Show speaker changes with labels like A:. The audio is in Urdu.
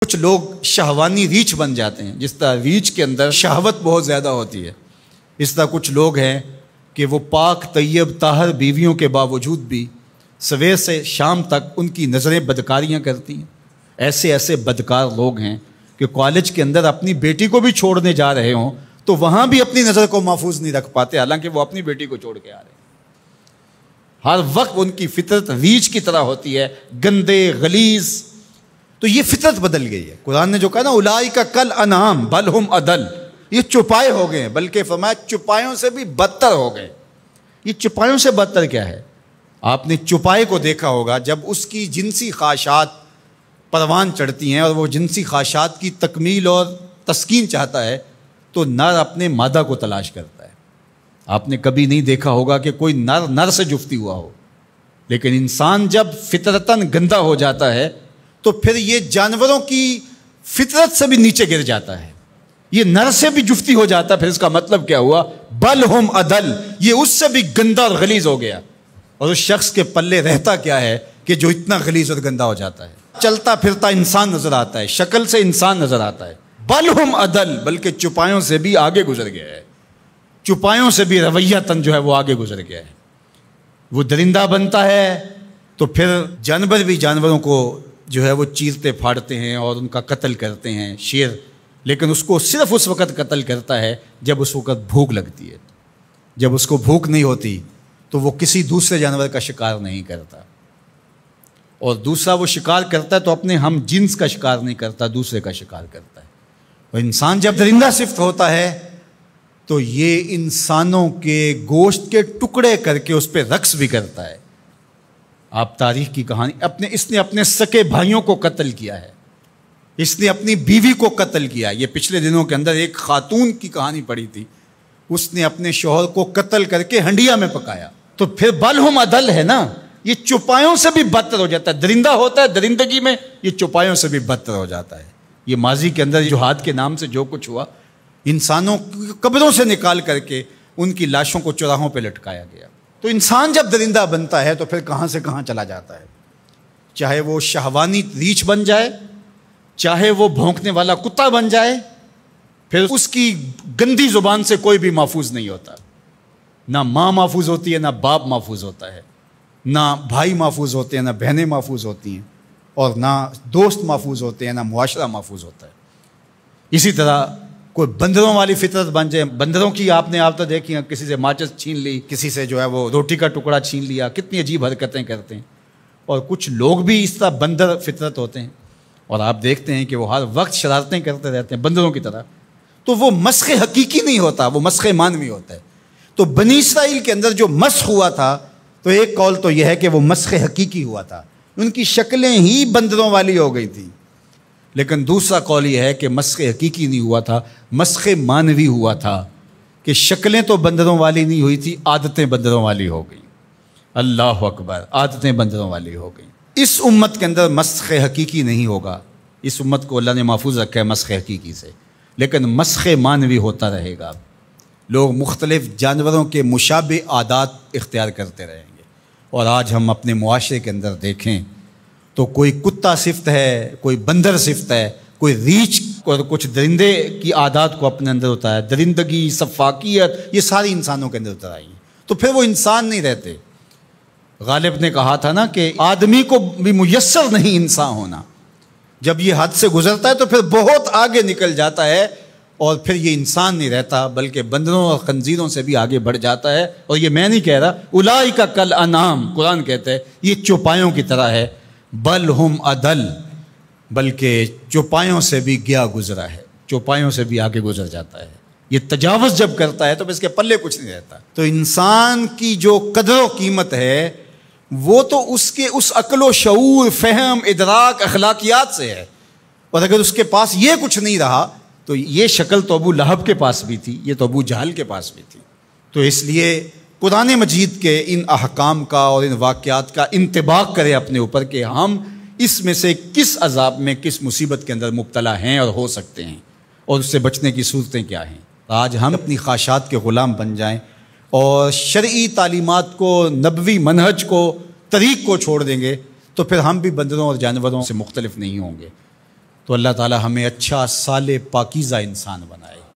A: کچھ لوگ شہوانی ریچھ بن جاتے ہیں، جس طرح ریچھ کے اندر شہوت بہت زیادہ ہوتی ہے، اس طرح کچھ لوگ ہیں کہ وہ پاک طیب طاہر بیویوں کے باوجود بھی سویر سے شام تک ان کی نظریں بدکاریاں کرتی ہیں۔ ایسے بدکار لوگ ہیں کہ کالج کے اندر اپنی بیٹی کو بھی چھوڑنے جا رہے ہوں تو وہاں بھی اپنی نظر کو محفوظ نہیں رکھ پاتے، حالانکہ وہ اپنی بیٹی کو چھوڑ کے آ رہے ہیں۔ ہر وقت ان کی فطرت ریچھ کی طرح ہوتی ہے، گندے غلیظ۔ تو یہ فطرت بدل گئی ہے۔ قرآن نے جو کہا نا اولئک کالانعام بل ہم اضل، یہ چوپائے ہو گئے ہیں، بلکہ فرمایا چوپایوں سے بھی بدتر ہو گئے۔ یہ چوپایوں سے بدتر کیا ہے؟ آپ نے چوپائے کو دیکھا ہوگا، جب اس کی جنسی خواہشات پروان چڑھتی ہیں اور وہ جنسی خواہشات کی تکمیل اور تسکین چاہتا ہے تو نر اپنے مادہ کو تلاش کرتا ہے۔ آپ نے کبھی نہیں دیکھا ہوگا کہ کوئی نر سے جفتی ہوا ہو، لیکن انسان جب فطرتاً گندا ہو جاتا ہے تو پھر یہ جانوروں کی فطرت سے بھی نیچے گر جاتا ہے، یہ نر سے بھی جفتی ہو جاتا ہے۔ پھر اس کا مطلب کیا ہوا؟ بل ہم اضل، یہ اس سے بھی گندا اور غلیظ ہو گیا۔ اور اس شخص کے پلے رہتا کیا ہے کہ جو اتنا غلیظ اور گندا ہو جاتا ہے؟ چلتا پھرتا انسان نظر آتا ہے، شکل سے انسان نظر آتا ہے، بل ہم اضل، بلکہ چوپایوں سے بھی آگے گزر گیا ہے، چوپایوں سے بھی رویتاً جو ہے وہ آگے گزر گیا ہے۔ وہ درندہ بنتا ہے تو پھر جانور بھی جانوروں کو جو ہے وہ چیرتے پھاڑتے ہیں اور ان کا قتل کرتے ہیں، شیر، لیکن اس کو صرف اس وقت قتل کرتا ہے جب اس وقت بھوک لگتی ہے۔ جب اس کو بھوک نہیں ہوتی تو وہ کسی دوسرے جانور کا شکار نہیں کرتا، اور دوسرا وہ شکار کرتا ہے تو اپنے ہم جنس کا شکار نہیں کرتا، دوسرے کا شکار کرتا ہے۔ اور انسان جب درندہ صفت ہوتا ہے تو یہ انسانوں کے گوشت کے ٹکڑے کر کے اس پہ رقص بھی کرتا ہے۔ آپ تاریخ کی کہانی، اس نے اپنے سکے بھائیوں کو قتل کیا ہے، اس نے اپنی بیوی کو قتل کیا۔ یہ پچھلے دنوں کے اندر ایک خاتون کی کہانی پڑھی تھی، اس نے اپنے شوہر کو قتل کر کے ہنڈیا میں پکایا۔ تو پھر بل ہم اضل ہے نا، یہ چوپایوں سے بھی بدتر ہو جاتا ہے۔ درندہ ہوتا ہے درندگی میں، یہ چوپایوں سے بھی بدتر ہو جاتا ہے۔ یہ ماضی کے اندر جہاد کے نام سے جو کچھ ہوا، انسانوں کی قبروں سے نکال کر کے ان کی لاشوں کو چوراہوں پہ لٹکایا گیا۔ تو انسان جب درندہ بنتا ہے تو پھر کہاں سے کہاں چلا جاتا ہے، چاہے وہ شہوانی ریچھ بن جائے، چاہے وہ بھونکنے والا کتا بن جائے، پھر اس کی گندی زبان سے کوئی بھی محفوظ نہیں ہوتا۔ نہ ماں محفوظ ہوتی ہے، نہ باپ محفوظ ہوتا ہے، نہ بھائی محفوظ ہوتے ہیں، نہ بہنیں محفوظ ہوتی ہیں، اور نہ دوست محفوظ ہوتے ہیں، نہ معاشرہ محفوظ ہوتا ہے۔ اسی طرح کوئی بندروں والی فطرت بن جائے، بندروں کی آپ نے تو دیکھی ہیں، کسی سے ماچس چھین لی، کسی سے جو ہے وہ روٹی کا ٹکڑا چھین لیا، کتنی عجیب حرکتیں کرتے ہیں۔ اور کچھ لوگ بھی اس طرح بندر فطرت ہوتے ہیں، اور آپ دیکھتے ہیں کہ وہ ہر وقت شرارتیں کرتے رہتے ہیں بندروں کی طرح۔ تو وہ مسخ حقیقی نہیں ہوتا، وہ مسخ مانوی ہوتا ہے۔ تو بنی اسرائیل کے اندر جو مسخ ہوا تھا، تو ایک قول تو یہ ہے کہ وہ مسخ حقیقی ہوا تھا، ان کی شکلیں ہی بندروں والی ہو گئی تھیں۔ لیکن دوسرا قول یہ ہے کہ مسخ حقیقی نہیں ہوا تھا، مسخ مانوی ہوا تھا، کہ شکلیں تو بندروں والی نہیں ہوئی تھی، عادتیں بندروں والی ہو گئیں۔ اللہ اکبر، عادتیں بندروں والی ہو گئیں۔ اس امت کے اندر مسخ حقیقی نہیں ہوگا، اس امت کو اللہ نے محفوظ رکھا ہے مسخ حقیقی سے، لیکن مسخ مانوی ہوتا رہے گا۔ لوگ مختلف جانوروں کے مشابہ عادات اختیار کرتے رہیں گے۔ اور آج ہم اپنے معاشرے کے اندر دیکھیں تو کوئی کتا صفت ہے، کوئی بندر صفت ہے، کوئی ریچھ اور کچھ درندے کی عادات کو اپنے اندر ہوتا ہے، درندگی، سفاکیت، یہ ساری انسانوں کے اندر اتر آئی ہیں، تو پھر وہ انسان نہیں رہتے۔ غالب نے کہا تھا نا کہ آدمی کو بھی میسر نہیں انسان ہونا، جب یہ حد سے گزرتا ہے تو پھر بہت آگے نکل جاتا ہے، اور پھر یہ انسان نہیں رہتا بلکہ بندروں اور خنزیروں سے بھی آگے بڑھ جاتا ہے۔ اور یہ میں نہیں کہہ رہا، اولئک کالانعام، قرآن کہتا ہے یہ چوپایوں کی طرح ہے، بل ہم اضل، بلکہ چوپایوں سے بھی گیا گزرا ہے، چوپایوں سے بھی آگے گزر جاتا ہے۔ یہ تجاوز جب کرتا ہے تو پھر اس کے پلے کچھ نہیں رہتا۔ تو انسان کی جو قدر و قیمت ہے وہ تو اس کے اس عقل و شعور، فہم، ادراک، اخلاقیات سے ہے، اور اگر اس کے پاس یہ کچھ نہیں رہا تو یہ شکل تو ابو لہب کے پاس بھی تھی، یہ تو ابو جہل کے پاس بھی تھی۔ تو اس لیے قرآن مجید کے ان احکام کا اور ان واقعات کا انطباق کرے اپنے اوپر کہ ہم اس میں سے کس عذاب میں، کس مصیبت کے اندر مبتلا ہیں اور ہو سکتے ہیں، اور اس سے بچنے کی صورتیں کیا ہیں۔ آج ہم اپنی خواہشات کے غلام بن جائیں اور شرعی تعلیمات کو، نبوی منہج کو، طریق کو چھوڑ دیں گے تو پھر ہم بھی بندروں اور جانوروں سے مختلف نہیں ہوں گے۔ تو اللہ تعالی ہمیں اچھا صالح پاکیزہ انسان بنائے۔